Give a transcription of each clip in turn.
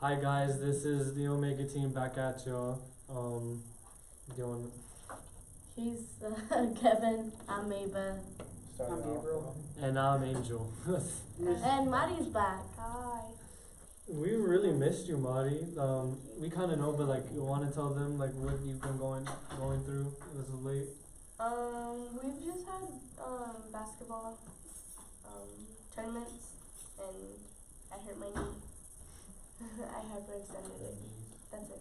Hi guys, this is the Omega team back at y'all. Doing He's Kevin, I'm Maven, I'm Gabriel. and I'm Angel. and Maddie's back. Hi. We really missed you, Mari. We kind of know, but like, you want to tell them like what you've been going through as of late. We've just had basketball tournaments, and I hurt my knee. I hyperextended it. That's it.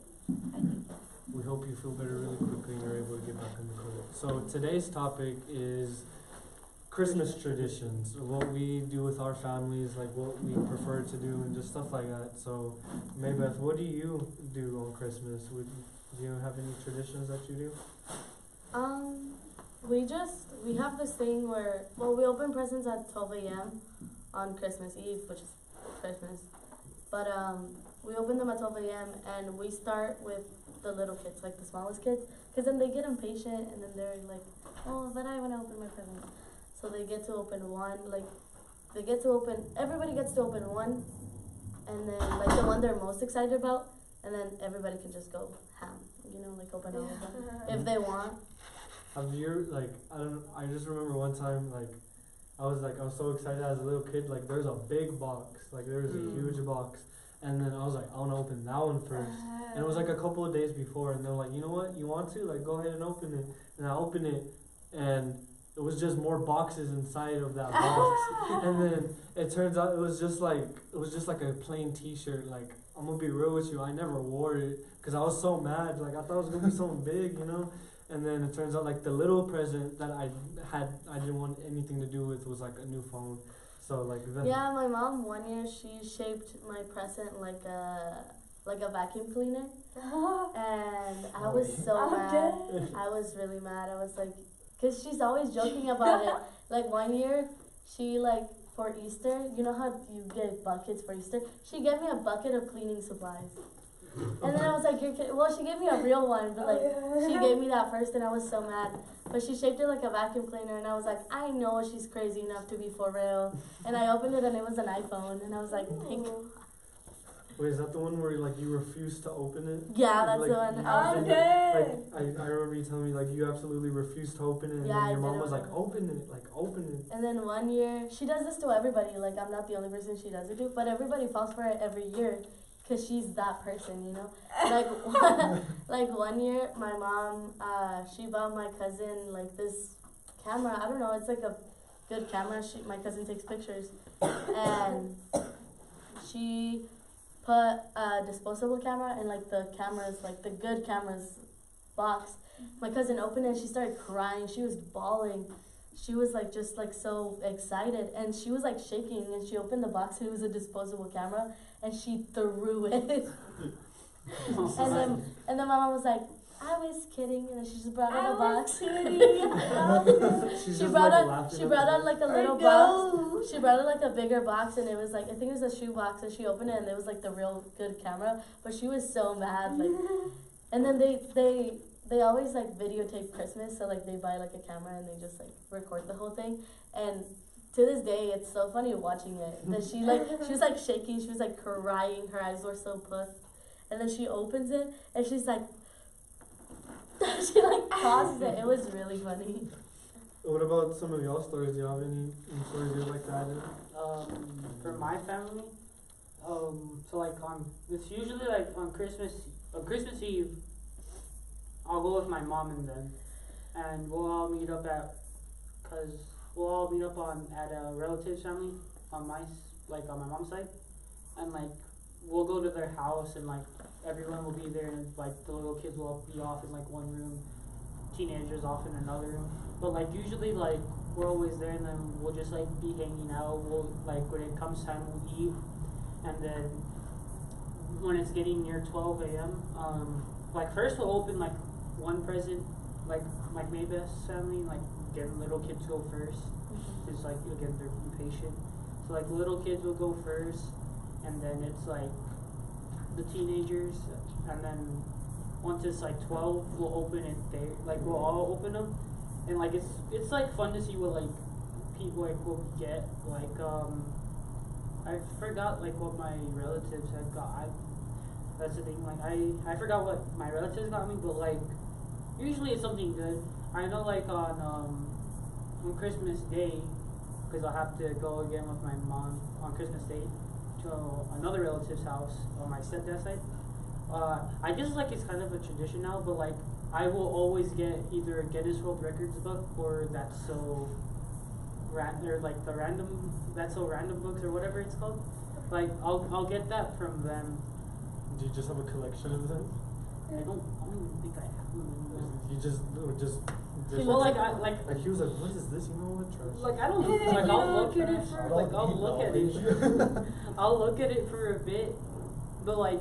I think. We hope you feel better really quickly and you're able to get back on the court. So today's topic is Christmas traditions, what we do with our families, like what we prefer to do, and just stuff like that. So, Maybeth, what do you do on Christmas? Do you have any traditions that you do? We have this thing where, we open presents at 12 a.m. on Christmas Eve, which is Christmas. But we open them at 12 a.m. and we start with the little kids, like the smallest kids, because then they get impatient and then they're like, oh, but I want to open my present. So they get to open one, everybody gets to open one, and then like the one they're most excited about, and then everybody can just go ham, like open all of them if they want. Have you, I just remember one time, I was so excited as a little kid, there's a big box, there's a huge box, and then I was like, I want to open that one first, and it was a couple of days before, and they're like, you know what, you want to, go ahead and open it, and I opened it, and it was just more boxes inside of that box, and then it turns out it was just like a plain t-shirt, I'm gonna be real with you, I never wore it, because I was so mad, I thought it was gonna be something big, and then it turns out the little present that I didn't want anything to do with was a new phone. So yeah, my mom one year she shaped my present like a vacuum cleaner, and I was so mad. I was really mad. I was like, cause she's always joking about it. One year she for Easter, you know how you get buckets for Easter? She gave me a bucket of cleaning supplies. And then I was like, you're kidding. Well, she gave me a real one, but she gave me that first and I was so mad. But she shaped it like a vacuum cleaner and I was like, I know she's crazy enough to be for real. And I opened it and it was an iPhone and I was like, thank you. Wait, is that the one where you refused to open it? Yeah, that's the one. I remember you telling me you absolutely refused to open it, and yeah, then your mom was like, open it. And then one year, she does this to everybody. I'm not the only person she does it to, but everybody falls for it every year. Cause she's that person, one year, my mom, she bought my cousin this camera. I don't know, it's a good camera. My cousin takes pictures, and she put a disposable camera in the cameras, the good cameras box. My cousin opened it and she started crying. She was bawling. She was just so excited, and she was shaking, and she opened the box and it was a disposable camera and she threw it. and then my mom was like, I was kidding, and then she just brought out a box. She brought out a little box. She brought out a bigger box, and it was I think it was a shoe box, and she opened it and it was the real good camera, but she was so mad and then they always videotape Christmas, so they buy a camera and they just record the whole thing, and to this day it's so funny watching it that she was shaking, she was crying, her eyes were so puffed, and then she opens it and she's she pauses it. It was really funny. What about some of y'all stories? Do you have any stories you like that? For my family, it's usually on Christmas Eve, I'll go with my mom and them, and we'll all meet up at a relative's family on my mom's side, and we'll go to their house, and everyone will be there, and the little kids will be off in one room, teenagers off in another room, but usually we're always there, and then we'll just be hanging out. We'll when it comes time we'll eat, and then when it's getting near 12 a.m. First we'll open one present, Maybeth's family, getting little kids go first, because again they're impatient, so little kids will go first, and then it's the teenagers, and then once it's 12 we'll open it there, we'll all open them, and it's fun to see what people will get. I forgot what my relatives had got. That's the thing. Like I forgot what my relatives got me, but like usually it's something good. I know like on Christmas Day, because I'll have to go again with my mom on Christmas Day to another relative's house on my stepdad's side. I guess like it's kind of a tradition now, but like I will always get either a Guinness World Records book or or like the random that's so random books or whatever it's called. Like I'll get that from them. Do you just have a collection of them? I don't even think I have them. You just Well, like he was like, what is this? You know what? Trash. like I don't like I'll look at it for like I'll look at it. I'll look at it for a bit, but like,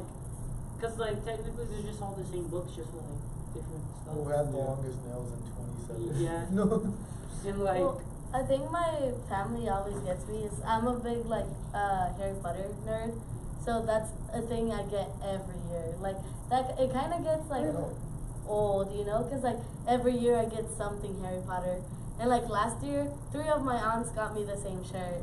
cause like technically they're just all the same books, just with like different stuff. Who had the longest nails in 27? Yeah. No. And like. Well, I think my family always gets me is I'm a big like Harry Potter nerd, so that's a thing I get every year. Like that, it kind of gets like old, you know, because like every year I get something Harry Potter, and like last year 3 of my aunts got me the same shirt,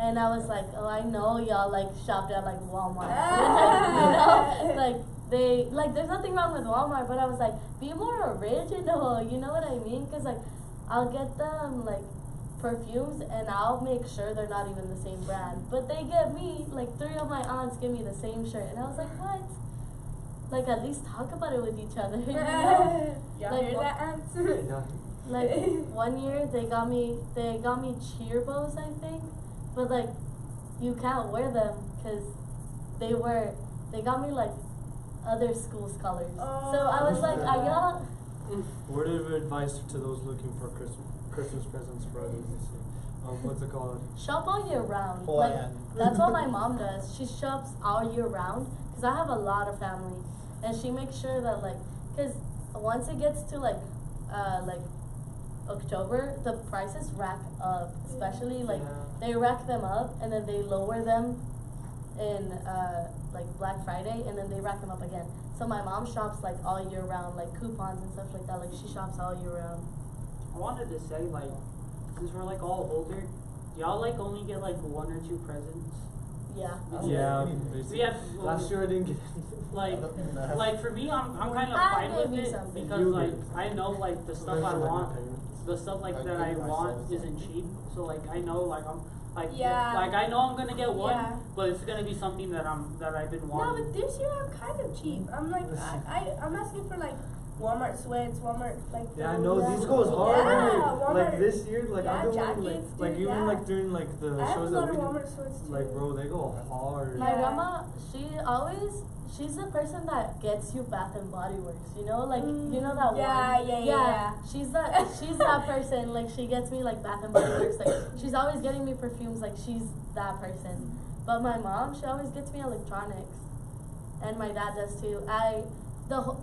and I was like, oh, I know y'all like shopped at like Walmart, you know, like they like there's nothing wrong with Walmart, but I was like, be more original, you know what I mean? Because like I'll get them like perfumes and I'll make sure they're not even the same brand, but they get me like 3 of my aunts give me the same shirt, and I was like, what? Like at least talk about it with each other, you know? Y'all Like, hear that answer? Yeah. Like one year they got me cheer bows, I think, but like you can't wear them because they got me like other schools' colors. So I was like, are y'all? Word of advice to those looking for Christmas presents for others this year. What's it called? Shop all year round. Hold Like on. that's what my mom does. She shops all year round because I have a lot of family, and she makes sure that like, because once it gets to like October, the prices rack up. Especially like they rack them up and then they lower them in like Black Friday, and then they rack them up again. So my mom shops like all year round, like coupons and stuff like that. Like she shops all year round. I wanted to say, like, since we're like all older, y'all like only get like 1 or 2 presents. Yeah. Yeah. We have Last year I didn't get like for me, I'm kind of I fine gave with you it something. because like I know like the stuff I want, the stuff like I that I gave want myself isn't cheap. So like I know like I'm like Yeah. like I know I'm gonna get one, Yeah. but it's gonna be something that I've been No, wanting. but this year I'm kind of cheap. I'm like, I'm asking for like Walmart sweats, Walmart like. Yeah, I those. know these goes hard. Yeah, Like Walmart. this year, like Yeah, I've been jackets, like dude, even yeah. like during like the I have a shows lot that of we do, Walmart sweats too. like bro, they go hard. My Yeah. grandma, she's the person that gets you Bath and Body Works, you know, like you know that Yeah, one. yeah. She's that person. Like she gets me like Bath and Body Works. Like she's always getting me perfumes. Like she's that person. But my mom, she always gets me electronics, and my dad does too.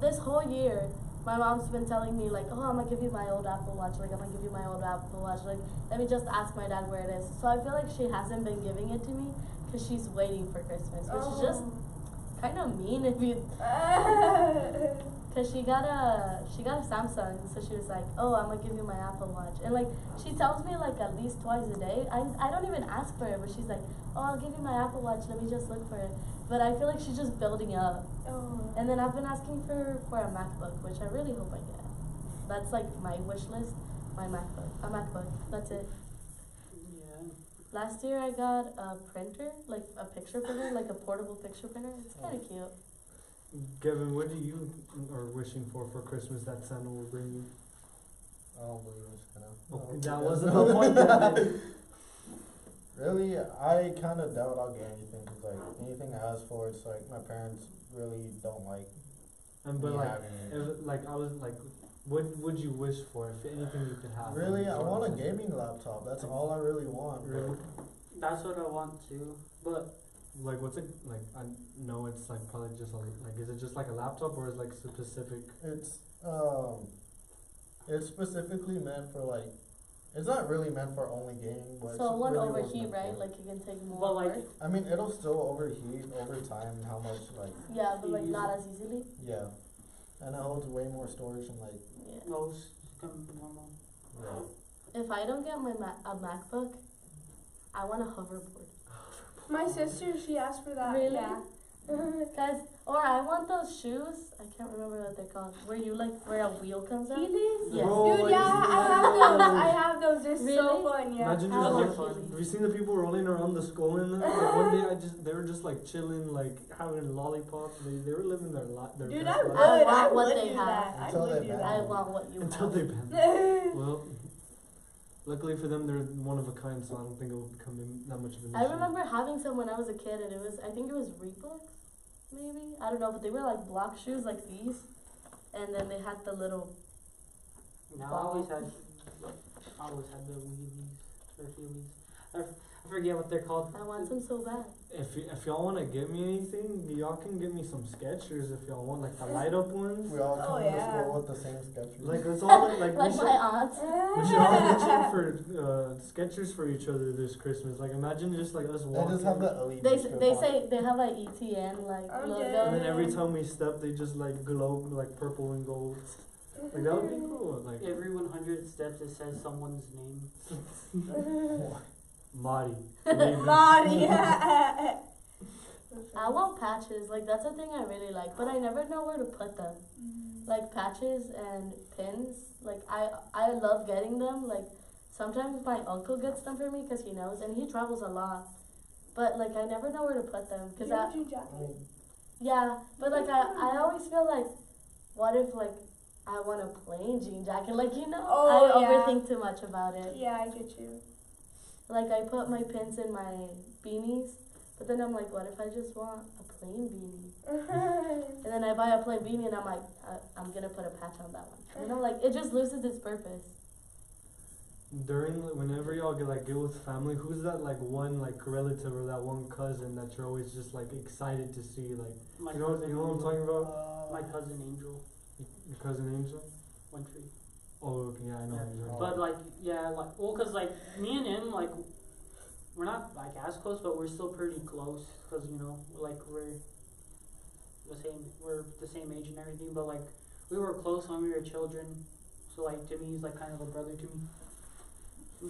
This whole year, my mom's been telling me like, oh, I'm gonna give you my old Apple Watch. Like I'm gonna give you my old Apple Watch. Like let me just ask my dad where it is. So I feel like she hasn't been giving it to me because she's waiting for Christmas, which is just kind of mean if you. Cause she got a Samsung, so she was like, oh, I'm gonna give you my Apple Watch, and like she tells me like at least twice a day. I don't even ask for it, but she's like, oh, I'll give you my Apple Watch. Let me just look for it. But I feel like she's just building up. And then I've been asking for a MacBook, which I really hope I get. That's like my wish list, my MacBook, a MacBook. That's it. Yeah. Last year I got a printer, like a picture printer, like a portable picture printer. It's kind of cute. Gavin, what do you are wishing for Christmas that Santa will bring you? I don't believe in Santa. Oh, that wasn't the point, Gavin. Really, I kind of doubt I'll get anything because like anything I ask for, it's like my parents really don't like. But me like, having it. like I was like, what would you wish for if anything you could have? Really, I want a gaming laptop. That's all I really want. but- Really? That's what I want too, but Like what's it like? I know it's like probably just like is it just like a laptop or is it like specific? It's specifically meant for like. It's not really meant for only gaming, but So it won't really was overheat, meant right? for. Like you can take more But, like, work. I mean, it'll still overheat over time. How much like Yeah, but like not as easily. yeah, and it holds way more storage and like Yeah. most come normal. yeah. If I don't get my a MacBook, I want a hoverboard. My sister, she asked for that. Really? Yeah. Cause, or I want those shoes. I can't remember what they're called. Where you like where a wheel comes out. Heelys? Yes. Bro, Dude, like, yeah, I have those. I have those. They're so Really? fun. Yeah. Imagine I just like like, Heelys. have you seen the people rolling around the school in them? Like one day they were just like chilling, like having lollipops. They were living their Dude, best I would. life want I what would they do have. that. I Until would they do ban I that. want what you until have. they ban. Well, luckily for them, they're one of a kind, so I don't think it will become that much of an issue. I remember having some when I was a kid, and I think it was Reeboks, maybe, I don't know, but they were like block shoes like these, and then they had the little. No, I always had the wheelies or feelies. I forget what they're called. I want some so bad. If y'all want to get me anything, y'all can get me some Skechers if y'all want, like the light up ones. We all come to yeah. school with the same Skechers. Like it's all like Like we my should, aunts. we should all reach in for Skechers for each other this Christmas. Like imagine just like us They walking. just have the LED They strip they on say it. they have like ETN like Okay. logo. And then every time we step, they just like glow like purple and gold. Like that would be cool. Like Every 100 steps it says someone's name. Marty. Marty. I want patches. Like that's a thing I really like, but I never know where to put them. Like patches and pins. Like I love getting them. Like sometimes my uncle gets them for me because he knows and he travels a lot. But like I never know where to put them because yeah. But like I always feel like, what if like I want a plain jean jacket? Like Oh, I yeah. overthink too much about it. Yeah, I get you. Like I put my pins in my beanies, but then I'm like, what if I just want a plain beanie? And then I buy a plain beanie and I'm like, I'm gonna put a patch on that one. And I'm like, it just loses its purpose. Whenever y'all get with family, who's that like one like relative or that one cousin that you're always just like excited to see? Like My you know what I'm talking about? My cousin Angel, Your cousin Angel? one tree. Oh, okay, yeah, I know. Yeah. who you're talking But like, yeah, like, well, cause like me and him, like, we're not like as close, but we're still pretty close. Cause like we're the same age and everything. But like, we were close when we were children. So like to me, he's like kind of a brother to me.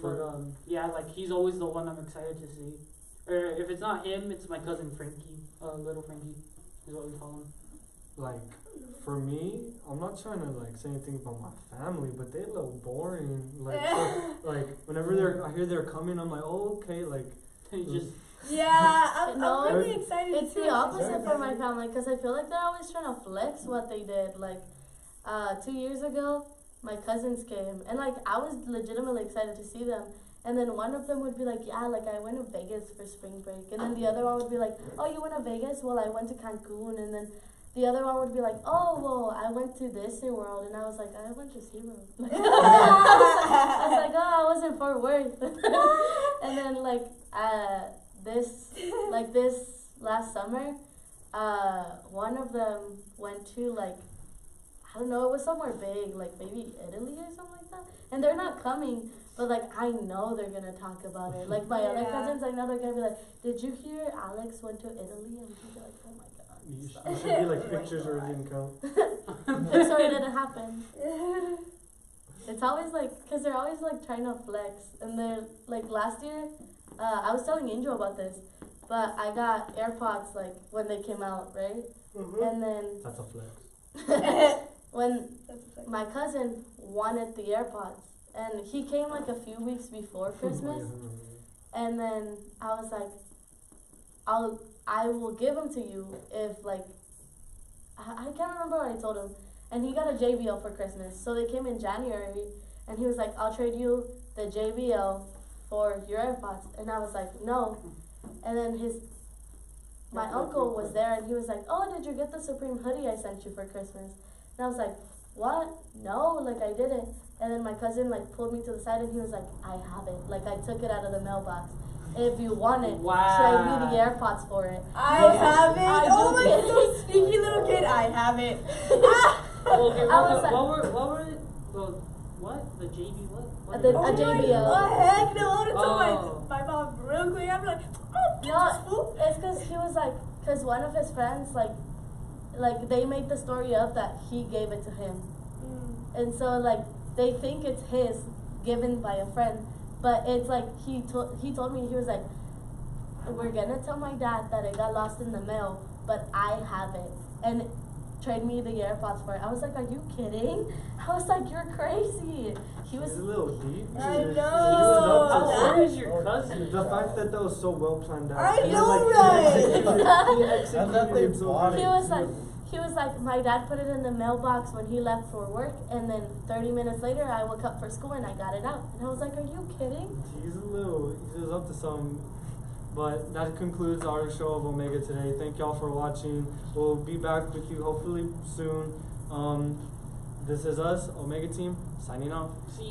But yeah, like he's always the one I'm excited to see. Or if it's not him, it's my cousin Frankie, little Frankie, is what we call him. Like, for me, I'm not trying to like say anything about my family, but they look boring. Like, like whenever I hear they're coming, I'm like, oh, okay, like. He just Yeah, I'm No, really excited. It's too. the opposite for my family because I feel like they're always trying to flex what they did. Like 2 years ago, my cousins came and like I was legitimately excited to see them. And then one of them would be like, yeah, like I went to Vegas for spring break. And then the other one would be like, oh, you went to Vegas? Well, I went to Cancun. And then the other one would be like, oh, well, I went to Disney World. And I was like, I went to SeaWorld. I was like, oh, I was in Fort Worth. And then like this last summer, one of them went to like, I don't know, it was somewhere big, like maybe Italy or something like that. And they're not coming, but like I know they're gonna talk about it. Like my other cousins, I know they're gonna be like, did you hear Alex went to Italy? And she'd be like, oh my god. You should be like pictures or it didn't count. I'm sorry it didn't happen. It's always like, cause they're always like trying to flex. And they're like last year, I was telling Angel about this, but I got AirPods like when they came out, right? And then That's a flex. when my cousin wanted the AirPods, and he came like a few weeks before Christmas, and then I was like, I will give them to you if like, I can't remember what I told him, and he got a JBL for Christmas, so they came in January, and he was like, I'll trade you the JBL for your AirPods, and I was like, no, and then my uncle was there, and he was like, oh, did you get the Supreme hoodie I sent you for Christmas? And I was like, what? No, like I didn't. And then my cousin like pulled me to the side and he was like, I have it. Like I took it out of the mailbox. If you want it, trade me the AirPods for it. I have it. I Oh do my get so sneaky little kid. I have it. okay, I was like- what were it? What? The JB what? The- did a you say? JBL. Oh heck no! I Oh. told my mom real quick. I'm like, oh, get No, this fool. it's because he was like, because one of his friends like they made the story up that he gave it to him. And so like they think it's his, given by a friend, but it's like he told me, he was like, we're gonna tell my dad that it got lost in the mail, but I have it. And trade me the AirPods for it. I was like, are you kidding? I was like, you're crazy. He was She's a little deep. I She was know. up to How something. is your cousin? The fact that was so well planned out. I He was know, like, right? He And that they executed so bought great. He was like, my dad put it in the mailbox when he left for work, and then 30 minutes later, I woke up for school and I got it out. And I was like, are you kidding? He was up to some. But that concludes our show of Omega today. Thank y'all for watching. We'll be back with you hopefully soon. This is us, Omega Team, signing off. See you.